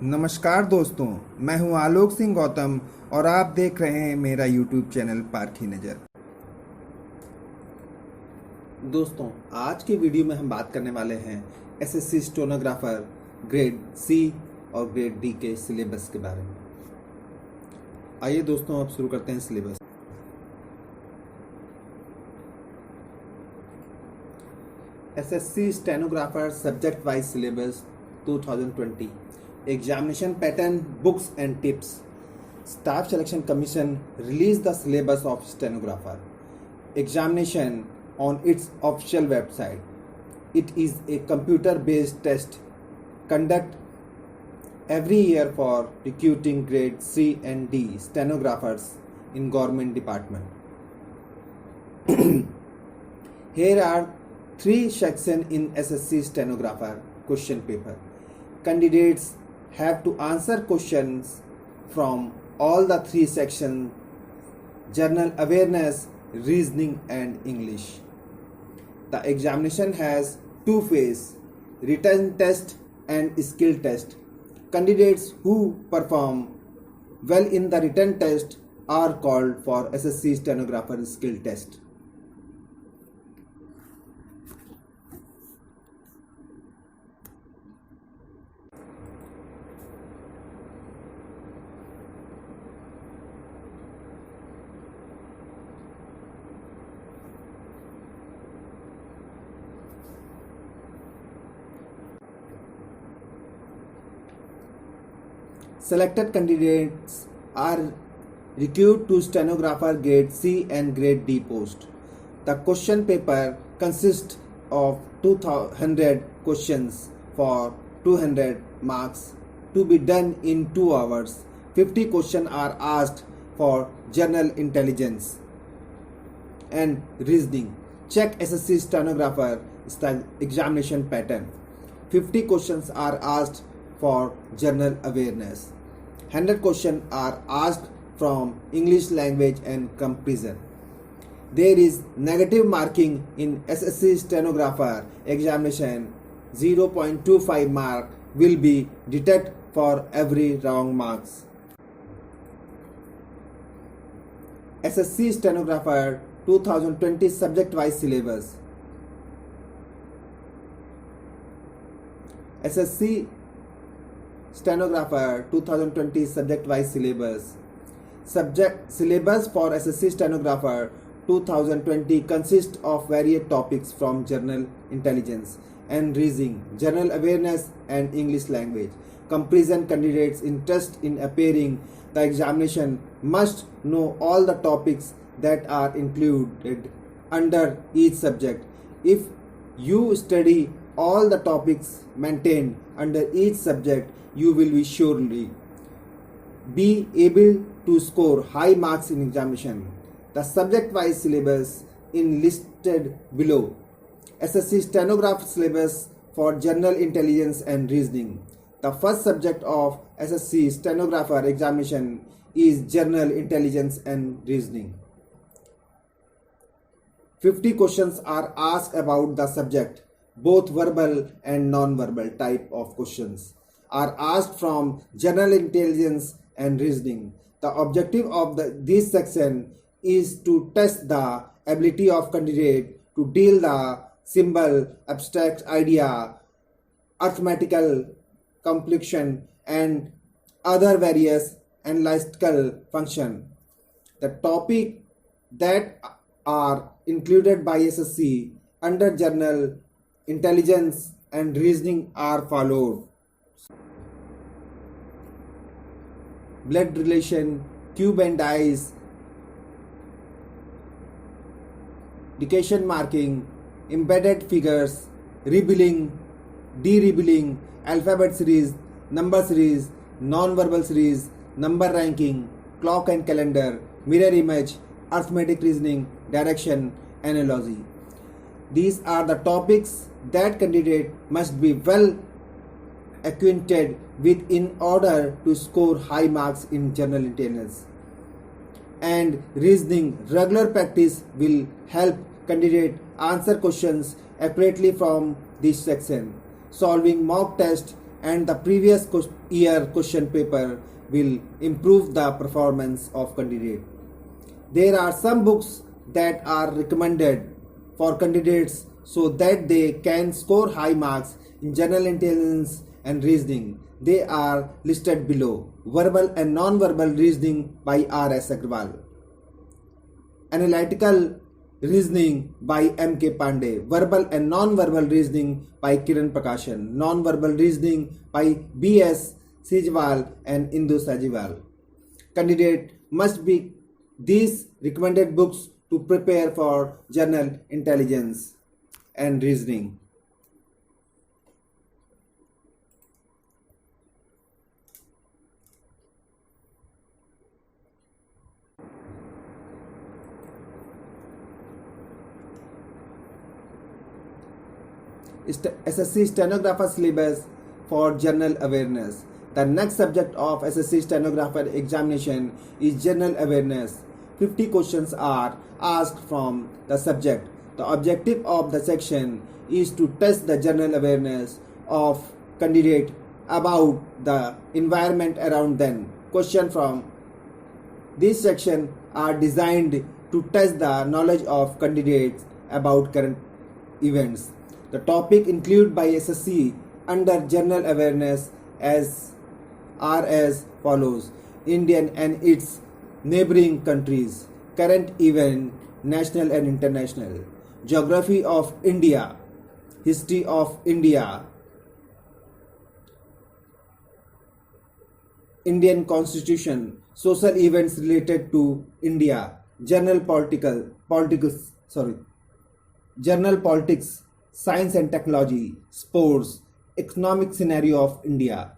नमस्कार दोस्तों, मैं हूं आलोक सिंह गौतम और आप देख रहे हैं मेरा YouTube चैनल पारखी नज़र। दोस्तों, आज की वीडियो में हम बात करने वाले हैं एसएससी स्टेनोग्राफर ग्रेड सी और ग्रेड डी के सिलेबस के बारे में। आइए दोस्तों, अब शुरू करते हैं syllabus. SSC stenographer subject wise syllabus 2020, examination pattern, books and tips. Staff Selection Commission released the syllabus of stenographer examination on its official website. It is a computer based test conducted every year for recruiting grade C and D stenographers in government department. Here are 3 sections in SSC stenographer question paper. Candidates have to answer questions from all the 3 sections: general awareness, reasoning and English. The examination has 2 phases: written test and skill test. Candidates who perform well in the written test are called for SSC stenographer skill test. Selected candidates are recruited to stenographer grade C and grade D post. The question paper consists of 200 questions for 200 marks to be done in 2 hours. 50 questions are asked for general intelligence and reasoning. Check SSC stenographer examination pattern. 50 questions are asked for general awareness. 100 questions are asked from English language and comparison. There is negative marking in SSC stenographer examination. 0.25 mark will be deducted for every wrong marks. SSC stenographer 2020 subject wise syllabus. SSC stenographer 2020 subject wise syllabus. Subject syllabus for SSC stenographer 2020 consists of various topics from general intelligence and reasoning, general awareness and English language. Comparison. Candidates interested in appearing the examination must know all the topics that are included under each subject. If you study all the topics maintained under each subject, you will be surely be able to score high marks in examination. The subject-wise syllabus is listed below. SSC stenographer syllabus for general intelligence and reasoning. The first subject of SSC stenographer examination is general intelligence and reasoning. 50 questions are asked about the subject. Both verbal and non-verbal type of questions are asked from general intelligence and reasoning. The objective of this section is to test the ability of candidate to deal the symbol, abstract idea, arithmetical complexion and other various analytical function. The topic that are included by SSC under general intelligence and reasoning are followed: blood relation, cube and dice, decation marking, embedded figures, rebuilding, de-rebuilding, alphabet series, number series, non-verbal series, number ranking, clock and calendar, mirror image, arithmetic reasoning, direction, analogy. These are the topics that candidate must be well acquainted with in order to score high marks in general intelligence and reasoning. Regular practice will help candidate answer questions accurately from this section. Solving mock test and the previous year question paper will improve the performance of candidate. There are some books that are recommended for candidates so that they can score high marks in general intelligence and reasoning. They are listed below. Verbal and non-verbal reasoning by R.S. Agrawal. Analytical reasoning by M.K. Pandey. Verbal and non-verbal reasoning by Kiran Prakashan. Non-verbal reasoning by B.S. Sejwal and Indu Sajiwal. Candidate must be these recommended books to prepare for general intelligence and reasoning. SSC stenographer syllabus for general awareness. The next subject of SSC stenographer examination is general awareness. 50 questions are asked from the subject. The objective of the section is to test the general awareness of candidate about the environment around them. Questions from this section are designed to test the knowledge of candidates about current events. The topic included by SSC under general awareness are as follows: Indian and its neighboring countries, current event, national and international, geography of India, history of India, Indian Constitution, social events related to India, general politics, science and technology, sports, economic scenario of India.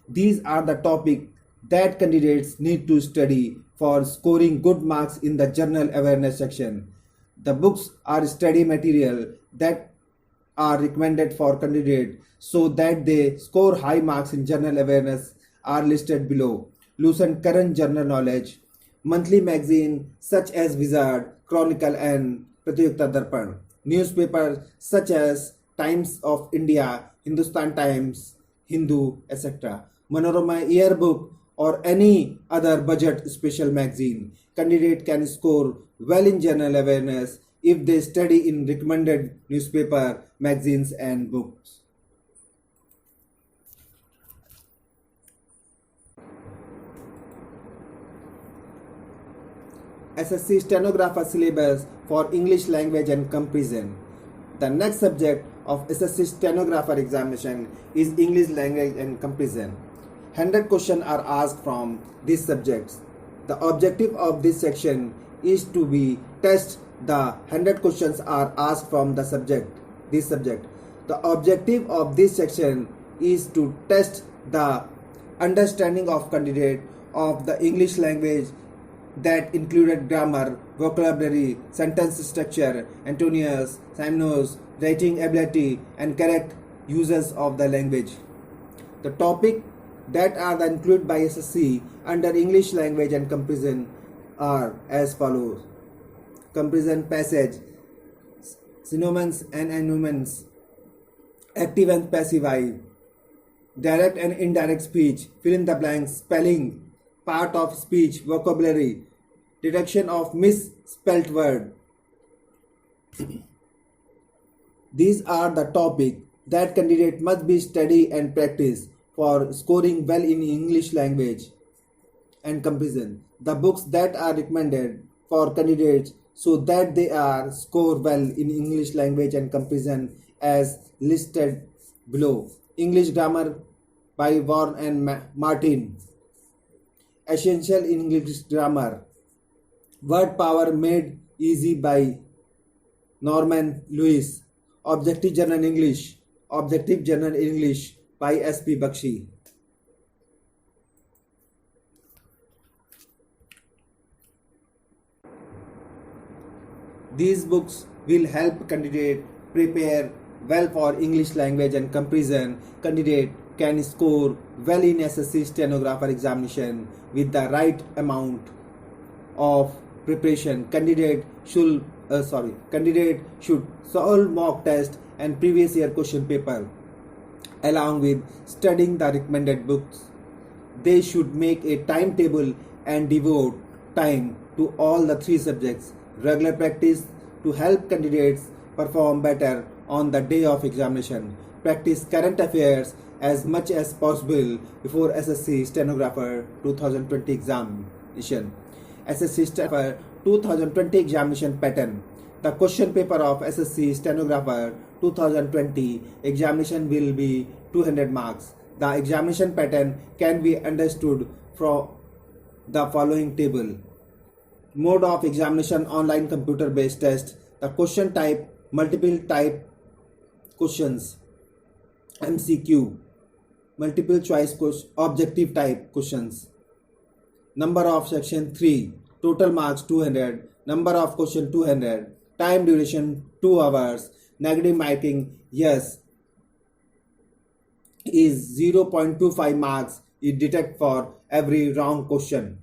These are the topics that candidates need to study for scoring good marks in the general awareness section. The books are study material that are recommended for candidates so that they score high marks in general awareness are listed below. Loosen current general knowledge, monthly magazine such as Wizard, Chronicle and Pratyogta Darpan, newspapers such as Times of India, Hindustan Times, Hindu, etc., Manorama yearbook or any other budget special magazine. Candidate can score well in general awareness if they study in recommended newspaper, magazines and books. SSC stenographer syllabus for English language and comparison. The next subject of SSC stenographer examination is English language and comparison. 100 questions are asked from these subjects. The objective of this section is to be test the 100 questions are asked from the subject. The objective of this section is to test the understanding of candidate of the English language that included grammar, vocabulary, sentence structure, antonyms, synonyms, writing ability, and correct uses of the language. The topic that are included by SSC under English language and comparison are as follows: comparison passage, synonyms and antonyms, active and passive vibe, direct and indirect speech, fill in the blanks, spelling, part of speech, vocabulary, detection of misspelt word. These are the topics that candidate must be study and practice for scoring well in English language and comparison. The books that are recommended for candidates so that they are score well in English language and comparison as listed below. English Grammar by Warren and Martin, Essential English Grammar, Word Power Made Easy by Norman Lewis, Objective General English by S.P. Bakshi. These books will help candidate prepare well for English language and comparison. Candidate can score well in SSC stenographer examination with the right amount of preparation. Candidate should solve mock test and previous year question paper. along with studying the recommended books. They should make a timetable and devote time to all the three subjects. Regular practice to help candidates perform better on the day of examination. Practice current affairs as much as possible before SSC Stenographer 2020 examination. SSC Stenographer 2020 examination pattern. The question paper of SSC Stenographer 2020 examination will be 200 marks. The examination pattern can be understood from the following table. Mode of examination: online computer based test. The question type: multiple type questions, MCQ, multiple choice objective type questions. Number of section 3, total marks 200, number of question 200, time duration 2 hours, negative marking yes is 0.25 marks is deducted for every wrong question.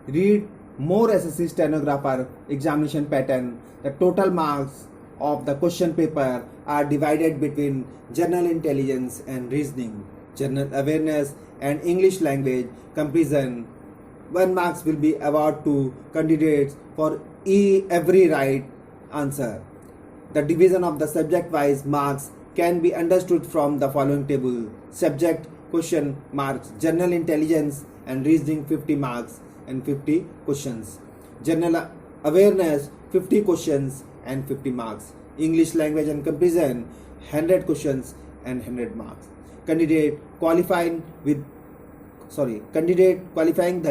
Read more SSC Stenographer examination pattern. The total marks of the question paper are divided between general intelligence and reasoning, general awareness and English language comprehension. 1 marks will be awarded to candidates for every right answer. The division of the subject-wise marks can be understood from the following table. Subject question marks: general intelligence and reasoning 50 marks and 50 questions. General awareness 50 questions and 50 marks. English language and comprehension 100 questions and 100 marks. Candidate qualifying the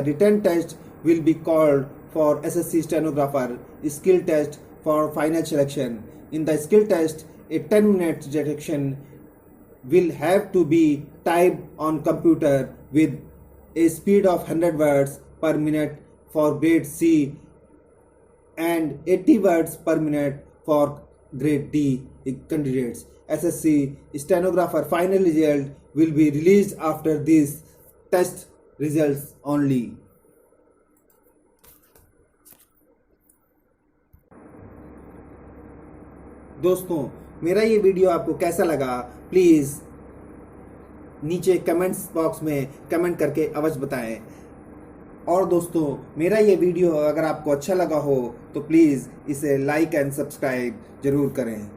written test will be called for SSC Stenographer skill test for final selection. In the skill test, a 10-minute direction will have to be typed on computer with a speed of 100 words per minute for grade C and 80 words per minute for grade D candidates. SSC Stenographer final result will be released after these test results only. दोस्तों, मेरा ये video आपको कैसा लगा please नीचे comments box में comment करके अवश्य बताएं। और दोस्तों, मेरा ये वीडियो अगर आपको अच्छा लगा हो तो प्लीज़ इसे लाइक एंड सब्सक्राइब ज़रूर करें।